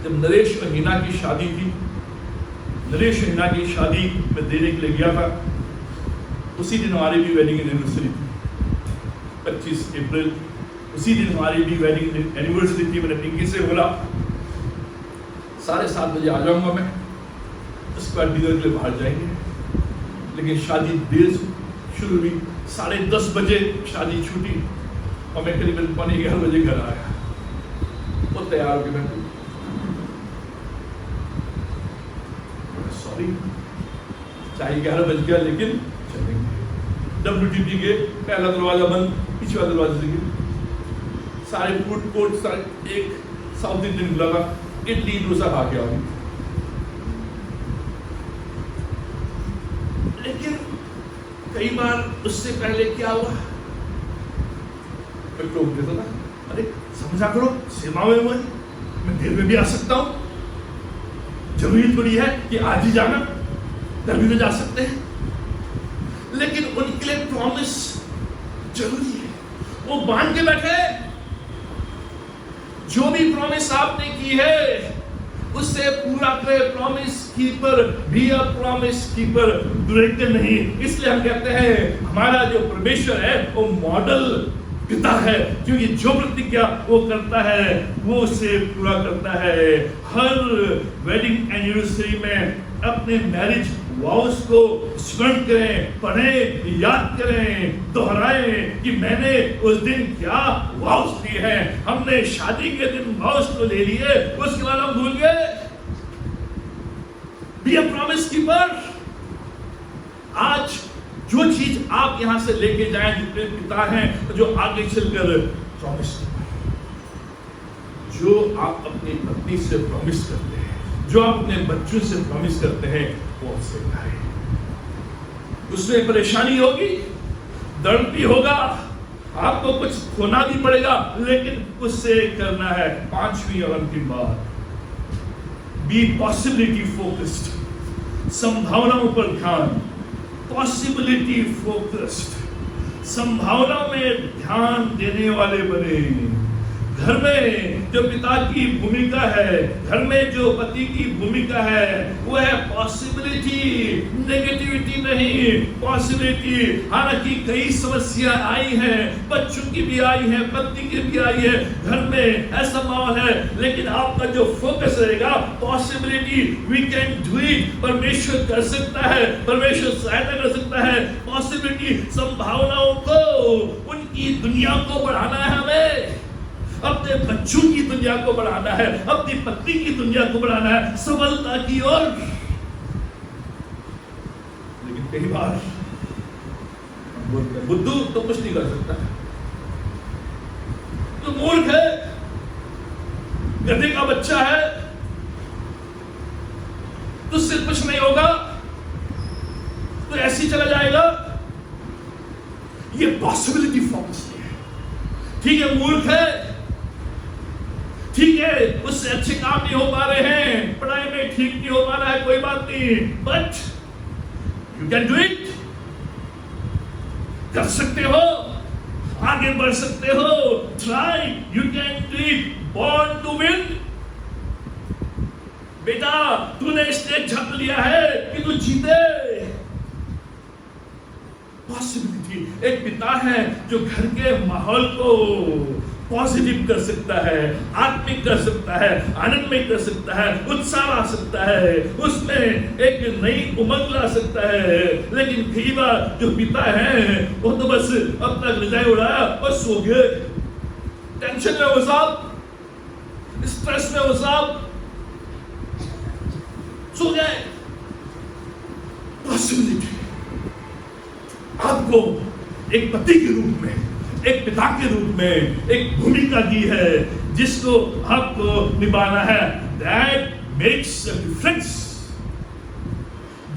जब नरेश और हीना की शादी थी, नरेश और हीना की शादी में देने के लिए गया था, उसी दिन हमारी भी वेडिंग एनिवर्सरी थी, 25 अप्रैल। उसी दिन हमारी भी वेडिंग एनिवर्सरी थी। मैंने पिंकी से बोला 7:30 बजे आ जाऊंगा मैं, उसके बाद डिनर के लिए बाहर जाएंगे। लेकिन शादी देर शुरू हुई, 10:30 बजे शादी छूटी और मैं करीबन 11:15 बजे घर आया। वो तैयार होकर बैठे, सॉरी चाहे 11 बज गया लेकिन चलेंगे। WTP के पहला दरवाजा बंद, पिछला दरवाजा से सारे फूड कोर्ट, सारे एक साउथ इंडियन मिला था, इडली डोसा खा के आओ। लेकिन कई बार उससे पहले क्या हुआ, मैं टोक देता था, अरे समझा करो सेवा में हुआ, मैं देर में भी आ सकता हूँ, जरूरी थोड़ी है कि आज ही जाना, कल भी तो जा सकते हैं। लेकिन उनके लिए प्रॉमिस जरूरी है। वो बांध के बैठे, जो भी प्रॉमिस आपने की है उससे पूरा करे। प्रॉमिस कीपर भी अ प्रॉमिस कीपर, दुर्भाग्य नहीं। इसलिए हम कहते हैं हमारा जो परमेश्वर है वो मॉडल पिता है, क्योंकि जो प्रतिज्ञा वो करता है वो उसे पूरा करता है। हर वेडिंग एनिवर्सरी में अपने मैरिज वाउस को स्मरण करें, पढ़ें, याद करें, दोहराएं कि मैंने उस दिन क्या वाउस लिए हैं। हमने शादी के दिन वाउस तो ले लिए, उसके बाद हम भूल गए। Be a promise keeper. आज जो चीज आप यहां से लेके जाएं, जितने पिता हैं जो आगे चलकर प्रॉमिस, जो आप अपनी पत्नी से प्रॉमिस करते हैं, जो आप अपने बच्चों से प्रॉमिस करते हैं, वो उससे करें। उसमें परेशानी होगी, दर्द भी होगा, आपको कुछ खोना भी पड़ेगा, लेकिन उससे करना है। पांचवी और अंतिम बात, बी पॉसिबिलिटी फोकस्ड। संभावनाओं पर ध्यान, पॉसिबिलिटी फोकस्ड। संभावना में ध्यान देने वाले बने। घर में जो पिता की भूमिका है, घर में जो पति की भूमिका है, वो है पॉसिबिलिटी, नेगेटिविटी नहीं, पॉसिबिलिटी। हालांकि कई समस्या आई हैं, बच्चों की भी आई है, पत्नी की भी आई है, घर में ऐसा माहौल है, लेकिन आपका जो फोकस रहेगा possibility, we can do it, परमेश्वर कर सकता है, परमेश्वर सहायता कर सकता है। पॉसिबिलिटी, संभावनाओं को, उनकी दुनिया को बढ़ाना है हमें, अपने बच्चों की दुनिया को बढ़ाना है, अपनी पत्नी की दुनिया को बढ़ाना है, सफलता की ओर। लेकिन कई बार बुद्धू तो कुछ नहीं कर सकता, तो मूर्ख है, गधे का बच्चा है, तो उससे कुछ नहीं होगा, तो ऐसे ही चला जाएगा। ये पॉसिबिलिटी फोकस है। ठीक है, मूर्ख है, ठीक है, उससे अच्छे काम नहीं हो पा रहे हैं, पढ़ाई में ठीक नहीं हो पा रहा है, कोई बात नहीं, but you can do it. कर सकते हो, आगे बढ़ सकते हो, try, you can do it, born to win. बेटा, तूने स्टेज झप लिया है कि तू जीते। पॉसिबिलिटी। एक पिता है जो घर के माहौल को पॉजिटिव कर सकता है, आत्मिक कर सकता है, आनंदमय कर सकता है, उत्साह ला सकता है, उसमें एक नई उमंग ला सकता है। लेकिन कई बार जो पिता है वो तो बस अपना रजाई उड़ाया और सो गए, टेंशन में वो साहब, स्ट्रेस में वो साहब सो गए। पॉसिबिलिटी आपको एक पति के रूप में, एक पिता के रूप में एक भूमिका दी है जिसको आपको निभाना है। That makes a difference।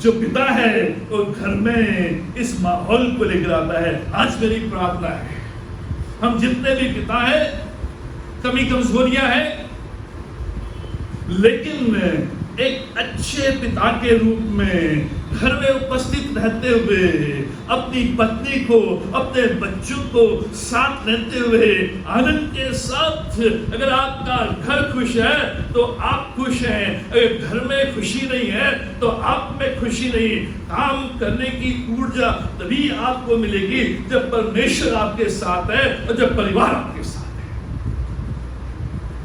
जो पिता है वो घर में इस माहौल को लेकर आता है। आज मेरी प्रार्थना है, हम जितने भी पिता हैं, कमी कमजोरियां हैं, लेकिन एक अच्छे पिता के रूप में घर में उपस्थित रहते हुए अपनी पत्नी को, अपने बच्चों को साथ रहते हुए आनंद के साथ, अगर आपका घर खुश है तो आप खुश हैं, अगर घर में खुशी नहीं है तो आप में खुशी नहीं। काम करने की ऊर्जा तभी आपको मिलेगी जब परमेश्वर आपके साथ है और जब परिवार आपके साथ है।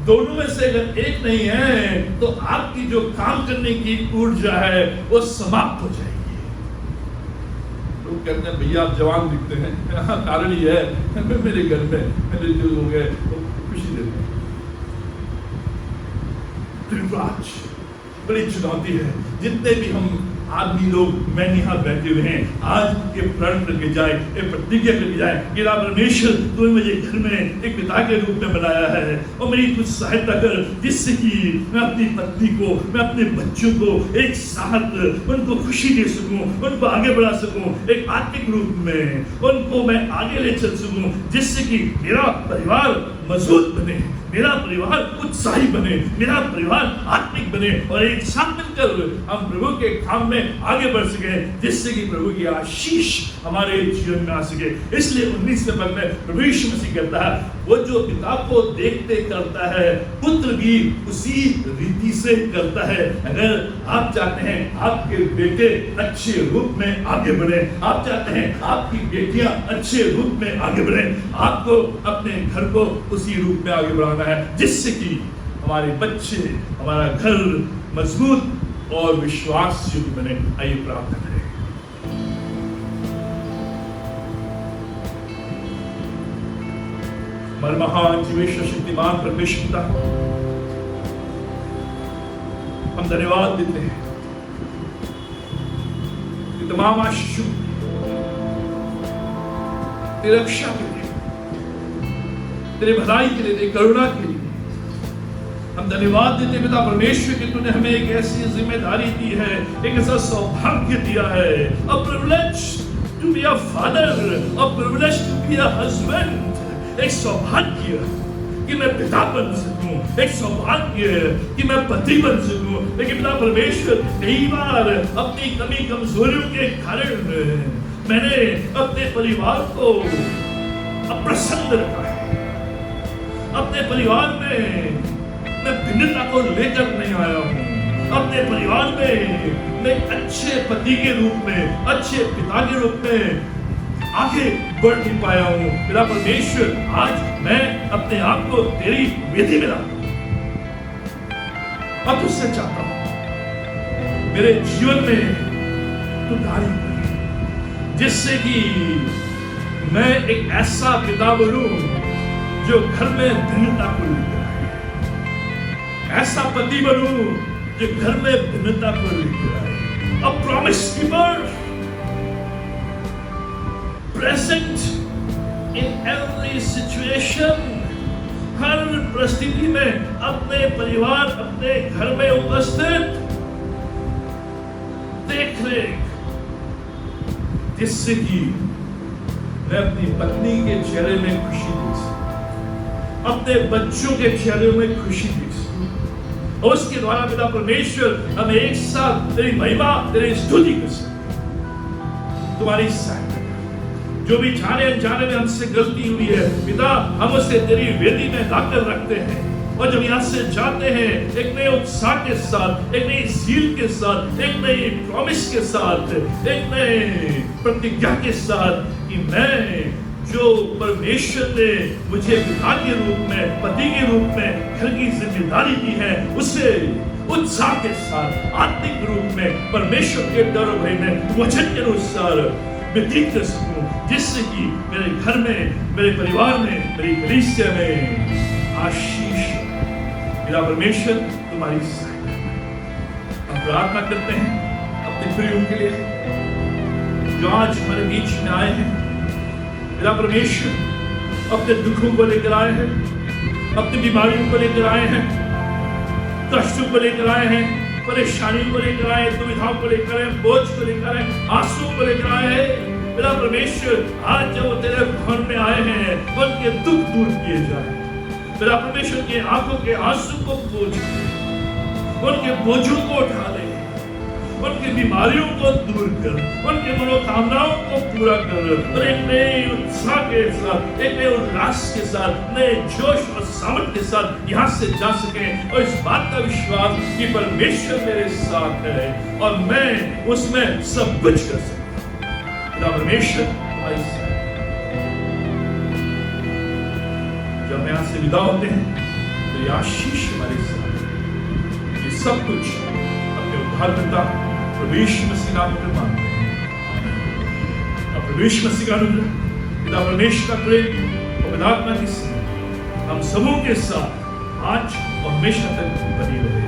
दोनों में से अगर एक नहीं है तो आपकी जो काम करने की ऊर्जा है वो समाप्त हो जाएगी। लोग कहते हैं भैया आप जवान दिखते हैं, कारण ये है मेरे घर में मेरे जो लोग हैं वो खुशी देते हैं। आज बड़ी चुनौती है, जितने भी हम आदमी लोग मैं यहाँ बैठे हुए हैं, आज ये प्रण करके जाए, ये प्रतिज्ञा करके जाए कि परमेश्वर तूने मुझे घर में एक पिता के रूप में बनाया है और मेरी कुछ सहायता कर, जिससे कि मैं अपनी पत्नी को, मैं अपने बच्चों को एक साथ उनको खुशी दे सकूं, उनको आगे बढ़ा सकूं, एक आत्मिक रूप में उनको मैं आगे ले चल सकूं, जिससे कि मेरा परिवार मजबूत बने, मेरा परिवार उत्साही बने, मेरा परिवार आत्मिक बने और एक साथ मिलकर हम प्रभु के काम में आगे बढ़ सके, जिससे कि प्रभु की आशीष हमारे जीवन में आ सके। इसलिए 19वें पद में प्रभु यीशु मसीह कहता है वो जो पिता को देखते करता है, पुत्र भी उसी रीति से करता है। अगर आप चाहते हैं आपके बेटे अच्छे रूप में आगे बढ़े, आप चाहते हैं आपकी बेटियां अच्छे रूप में आगे बढ़े, आपको अपने घर को उसी रूप में आगे बढ़ाना है, जिससे कि हमारे बच्चे, हमारा घर मजबूत और विश्वास योग्य बने। आइए प्रार्थना करें। हमारे महान जीवेश्वर शक्तिमान परमेश्वर पिता, हम धन्यवाद देते हैं कि तमाम आशीषों तेरे रक्षा के लिए, तेरे भलाई के लिए, तेरे करुणा के लिए हम धन्यवाद देते हैं पिता परमेश्वर कि तूने हमें एक ऐसी जिम्मेदारी दी है, एक ऐसा सौभाग्य दिया है, a privilege to be a father, a privilege to be a husband, एक सौभाग्य कि मैं पिता बन सकूं, एक सौभाग्य कि मैं पति बन सकूं। लेकिन पिता परमेश्वर, कई बार अपनी कमी कमजोरियों के कारण मैंने अपने परिवार को अप्रसन्न रखा है। अपने परिवार में मैं भिन्नता को लेकर नहीं आया हूँ। अपने परिवार में मैं अच्छे पति के रूप में, अच्छे पिता के रूप में आगे बढ़ नहीं पाया हूँ। मेरा परमेश्वर, आज मैं अपने आप को तेरी वेदी में लाता हूँ और तुझसे चाहता हूँ मेरे जीवन में तू कार्य कर, जिससे कि मैं एक ऐसा पिता बनूं जो घर में भिन्नता को लेकर, ऐसा पति बनूं जो घर में भिन्नता को लेकर आए। A promise keeper, present in every situation, हर परिस्थिति में अपने परिवार, अपने घर में उपस्थित, देख रेख, जिससे कि मैं अपनी पत्नी के चेहरे में खुशी देख सकूं, अपने बच्चों के चेहरे में खुशी देख सकूं, और उसके द्वारा पिता परमेश्वर हम एक साथ तेरी महिमा, तेरी स्तुति कर सकते। तुम्हारी सहायता, जो भी जाने अनजाने में हमसे गलती हुई है पिता, हम उसे तेरी वेदी में लाकर रखते हैं, और जब यहाँ से जाते हैं एक नए उत्साह के साथ, एक नई ज़ील के साथ, एक नई प्रॉमिस के साथ, एक नए प्रतिज्ञा के साथ कि मैं जो परमेश्वर ने मुझे पिता के रूप में, पति के रूप में घर की जिम्मेदारी दी है, उसे उत्साह के साथ, आत्मिक रूप में, परमेश्वर के डर और भय में, वचन के अनुसार व्यतीत कर सकूं, जिससे कि मेरे घर में, मेरे परिवार में, मेरी कलीसिया में आशीष। मेरा परमेश्वर तुम्हारी सहायता है। हम प्रार्थना करते हैं अपने प्रियों के लिए जो आज हमारे बीच में आए हैं। मेरा परमेश्वर, अपने दुखों को लेकर आए हैं, अपनी बीमारियों को लेकर आए हैं, कष्टों को लेकर आए हैं, परेशानियों को लेकर आए, दुविधाओं को लेकर आए, बोझ को लेकर आए, आंसुओं को लेकर आए हैं। मेरा परमेश्वर, आज जब वो तेरे भवन में आए हैं, उनके दुख दूर किए जाए। मेरा परमेश्वर, के आंखों के आंसू को पोंछ, उनके बोझों को उठा ले, उनकी बीमारियों को दूर कर, उनके मनोकामनाओं को पूरा कर, और एक नए उत्साह के साथ, एक नए उल्लास के साथ, नए जोश और सामर्थ के साथ यहाँ से जा सके, और इस बात का विश्वास कि परमेश्वर मेरे साथ है और मैं उसमें सब कुछ कर सकता हूँ। परमेश्वर तुम्हारी साथ। जब हम यहाँ से विदा होते हैं तो ये आशीष हमारे साथ, ये सब कुछ अपने उद्धारकर्ता प्रभु मसीह नाम में मांगते हैं। और प्रभु मसीह का अनुग्रह, पिता परमेश्वर का प्रेम और पवित्र आत्मा की सेवा हम सबों के साथ आज और हमेशा तक बनी रहे।